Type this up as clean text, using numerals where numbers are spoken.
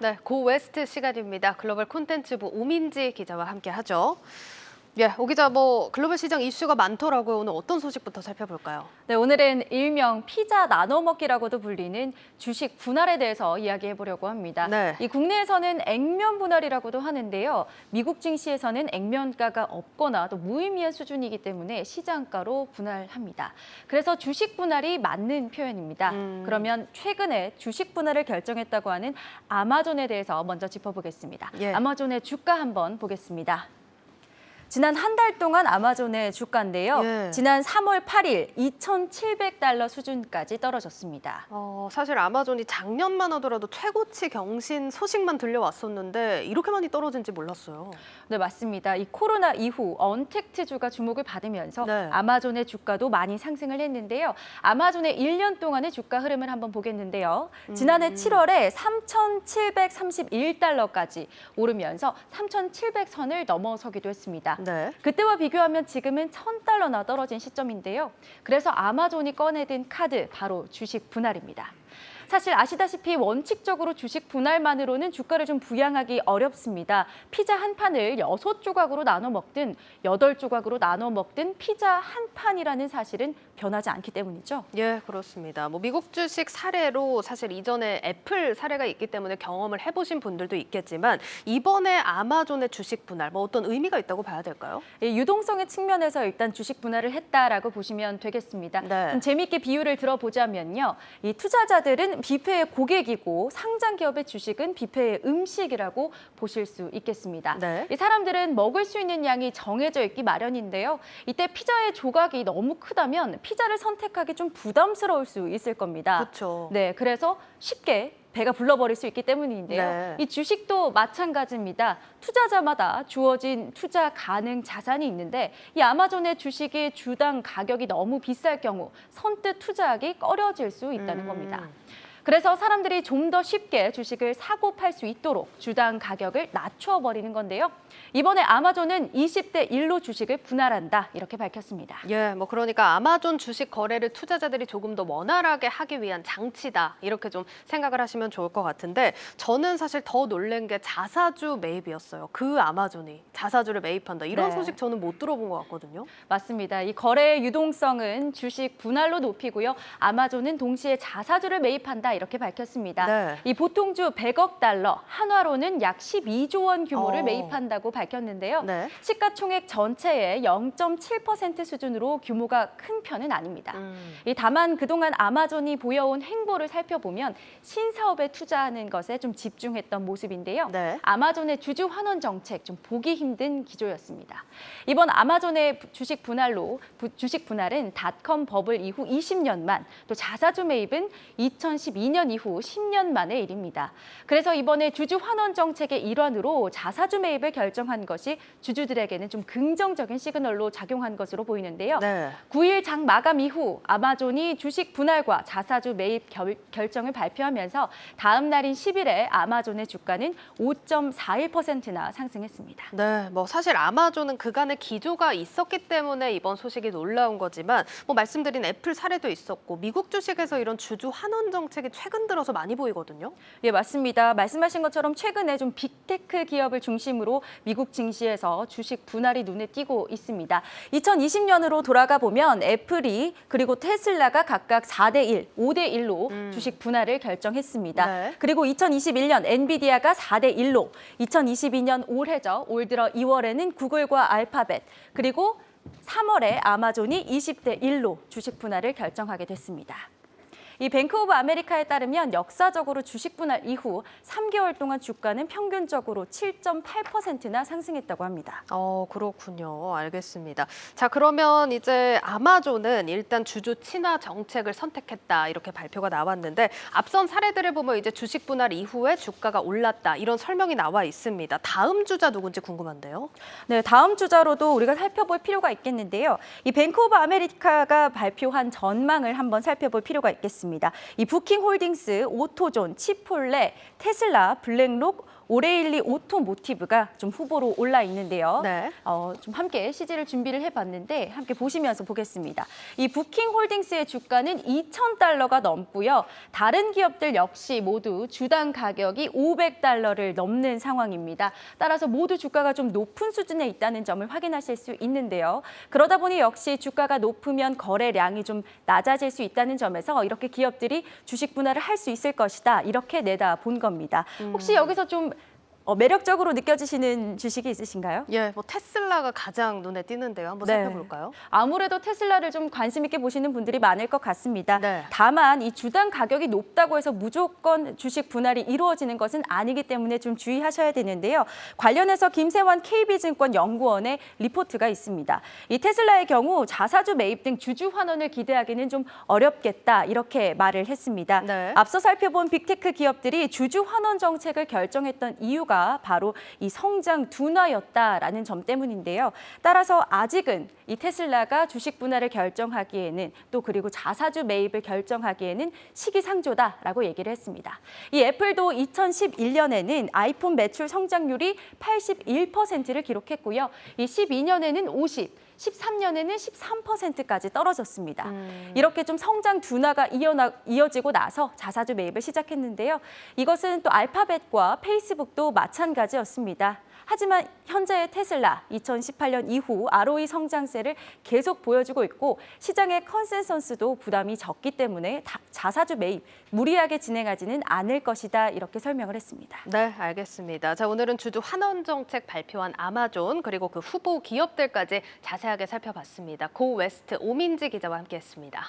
네, 고 웨스트 시간입니다. 글로벌 콘텐츠부 오민지 기자와 함께하죠. 예, 오 기자, 글로벌 시장 이슈가 많더라고요. 오늘 어떤 소식부터 살펴볼까요? 네, 오늘은 일명 피자 나눠 먹기라고도 불리는 주식 분할에 대해서 이야기해 보려고 합니다. 네. 이 국내에서는 액면 분할이라고도 하는데요. 미국 증시에서는 액면가가 없거나 또 무의미한 수준이기 때문에 시장가로 분할합니다. 그래서 주식 분할이 맞는 표현입니다. 그러면 최근에 주식 분할을 결정했다고 하는 아마존에 대해서 먼저 짚어보겠습니다. 예. 아마존의 주가 한번 보겠습니다. 지난 한 달 동안 아마존의 주가인데요. 예. 지난 3월 8일 2,700달러 수준까지 떨어졌습니다. 사실 아마존이 작년만 하더라도 최고치 경신 소식만 들려왔었는데 이렇게 많이 떨어진지 몰랐어요. 네, 맞습니다. 이 코로나 이후 언택트주가 주목을 받으면서 네. 아마존의 주가도 많이 상승을 했는데요. 아마존의 1년 동안의 주가 흐름을 한번 보겠는데요. 지난해 7월에 3,731달러까지 오르면서 3,700선을 넘어서기도 했습니다. 네. 그때와 비교하면 지금은 1,000달러나 떨어진 시점인데요. 그래서 아마존이 꺼내든 카드, 바로 주식 분할입니다. 사실 아시다시피 원칙적으로 주식 분할만으로는 주가를 좀 부양하기 어렵습니다. 피자 한 판을 6조각으로 나눠 먹든 8조각으로 나눠 먹든 피자 한 판이라는 사실은 변하지 않기 때문이죠. 예, 그렇습니다. 미국 주식 사례로 사실 이전에 애플 사례가 있기 때문에 경험을 해보신 분들도 있겠지만 이번에 아마존의 주식 분할, 어떤 의미가 있다고 봐야 될까요? 유동성의 측면에서 일단 주식 분할을 했다라고 보시면 되겠습니다. 네. 좀 재미있게 비유를 들어보자면요. 이 투자자들은 뷔페의 고객이고 상장 기업의 주식은 뷔페의 음식이라고 보실 수 있겠습니다. 네. 이 사람들은 먹을 수 있는 양이 정해져 있기 마련인데요. 이때 피자의 조각이 너무 크다면 피자를 선택하기 좀 부담스러울 수 있을 겁니다. 그렇죠. 네, 그래서 쉽게 배가 불러버릴 수 있기 때문인데요. 네. 이 주식도 마찬가지입니다. 투자자마다 주어진 투자 가능 자산이 있는데 이 아마존의 주식이 주당 가격이 너무 비쌀 경우 선뜻 투자하기 꺼려질 수 있다는 겁니다. 그래서 사람들이 좀 더 쉽게 주식을 사고 팔 수 있도록 주당 가격을 낮춰버리는 건데요. 이번에 아마존은 20대 1로 주식을 분할한다, 이렇게 밝혔습니다. 예, 그러니까 아마존 주식 거래를 투자자들이 조금 더 원활하게 하기 위한 장치다, 이렇게 좀 생각을 하시면 좋을 것 같은데 저는 사실 더 놀란 게 자사주 매입이었어요. 그 아마존이 자사주를 매입한다, 이런 네. 소식 저는 못 들어본 것 같거든요. 맞습니다. 이 거래의 유동성은 주식 분할로 높이고요. 아마존은 동시에 자사주를 매입한다, 이렇게 밝혔습니다. 네. 이 보통주 100억 달러, 한화로는 약 12조 원 규모를 어. 매입한다고 밝혔는데요. 네. 시가총액 전체의 0.7% 수준으로 규모가 큰 편은 아닙니다. 다만 그동안 아마존이 보여온 행보를 살펴보면 신사업에 투자하는 것에 좀 집중했던 모습인데요. 네. 아마존의 주주 환원 정책 좀 보기 힘든 기조였습니다. 이번 아마존의 주식 분할은 닷컴 버블 이후 20년 만, 또 자사주 매입은 2012년 이후 10년 만의 일입니다. 그래서 이번에 주주 환원 정책의 일환으로 자사주 매입을 결정한 것이 주주들에게는 좀 긍정적인 시그널로 작용한 것으로 보이는데요. 네. 9일 장 마감 이후 아마존이 주식 분할과 자사주 매입 결정을 발표하면서 다음 날인 10일에 아마존의 주가는 5.41%나 상승했습니다. 네, 사실 아마존은 그간의 기조가 있었기 때문에 이번 소식이 놀라운 거지만 말씀드린 애플 사례도 있었고 미국 주식에서 이런 주주 환원 정책이 최근 들어서 많이 보이거든요. 예, 맞습니다. 말씀하신 것처럼 최근에 좀 빅테크 기업을 중심으로 미국 증시에서 주식 분할이 눈에 띄고 있습니다. 2020년으로 돌아가 보면 애플이 그리고 테슬라가 각각 4대1, 5대1로 주식 분할을 결정했습니다. 네. 그리고 2021년 엔비디아가 4대1로, 2022년 올해죠. 올 들어 2월에는 구글과 알파벳, 그리고 3월에 아마존이 20대1로 주식 분할을 결정하게 됐습니다. 이 뱅크 오브 아메리카에 따르면 역사적으로 주식 분할 이후 3개월 동안 주가는 평균적으로 7.8%나 상승했다고 합니다. 그렇군요. 알겠습니다. 자, 그러면 이제 아마존은 일단 주주 친화 정책을 선택했다, 이렇게 발표가 나왔는데 앞선 사례들을 보면 이제 주식 분할 이후에 주가가 올랐다, 이런 설명이 나와 있습니다. 다음 주자 누군지 궁금한데요. 네, 다음 주자로도 우리가 살펴볼 필요가 있겠는데요. 이 뱅크 오브 아메리카가 발표한 전망을 한번 살펴볼 필요가 있겠습니다. 이 부킹홀딩스, 오토존, 치폴레, 테슬라, 블랙록, 오레일리 오토모티브가 좀 후보로 올라 있는데요. 네. 좀 함께 CG를 준비를 해봤는데 함께 보시면서 보겠습니다. 이 부킹홀딩스의 주가는 2,000달러가 넘고요. 다른 기업들 역시 모두 주당 가격이 500달러를 넘는 상황입니다. 따라서 모두 주가가 좀 높은 수준에 있다는 점을 확인하실 수 있는데요. 그러다 보니 역시 주가가 높으면 거래량이 좀 낮아질 수 있다는 점에서 이렇게 기업들이 주식 분할을 할 수 있을 것이다. 이렇게 내다본 겁니다. 혹시 여기서 좀 매력적으로 느껴지시는 주식이 있으신가요? 예, 뭐 테슬라가 가장 눈에 띄는데요. 한번 네. 살펴볼까요? 아무래도 테슬라를 좀 관심 있게 보시는 분들이 많을 것 같습니다. 네. 다만 이 주당 가격이 높다고 해서 무조건 주식 분할이 이루어지는 것은 아니기 때문에 좀 주의하셔야 되는데요. 관련해서 김세환 KB증권 연구원의 리포트가 있습니다. 이 테슬라의 경우 자사주 매입 등 주주 환원을 기대하기는 좀 어렵겠다 이렇게 말을 했습니다. 네. 앞서 살펴본 빅테크 기업들이 주주 환원 정책을 결정했던 이유가 바로 이 성장 둔화였다라는 점 때문인데요. 따라서 아직은 이 테슬라가 주식 분할을 결정하기에는 또 그리고 자사주 매입을 결정하기에는 시기상조다라고 얘기를 했습니다. 이 애플도 2011년에는 아이폰 매출 성장률이 81%를 기록했고요. 이 12년에는 50, 13년에는 13%까지 떨어졌습니다. 이렇게 좀 성장 둔화가 이어지고 나서 자사주 매입을 시작했는데요. 이것은 또 알파벳과 페이스북도 마찬가지였습니다. 하지만 현재의 테슬라 2018년 이후 ROE 성장세를 계속 보여주고 있고 시장의 컨센서스도 부담이 적기 때문에 자사주 매입 무리하게 진행하지는 않을 것이다 이렇게 설명을 했습니다. 네, 알겠습니다. 자, 오늘은 주주 환원 정책 발표한 아마존 그리고 그 후보 기업들까지 자세하게 살펴봤습니다. 고 웨스트 오민지 기자와 함께했습니다.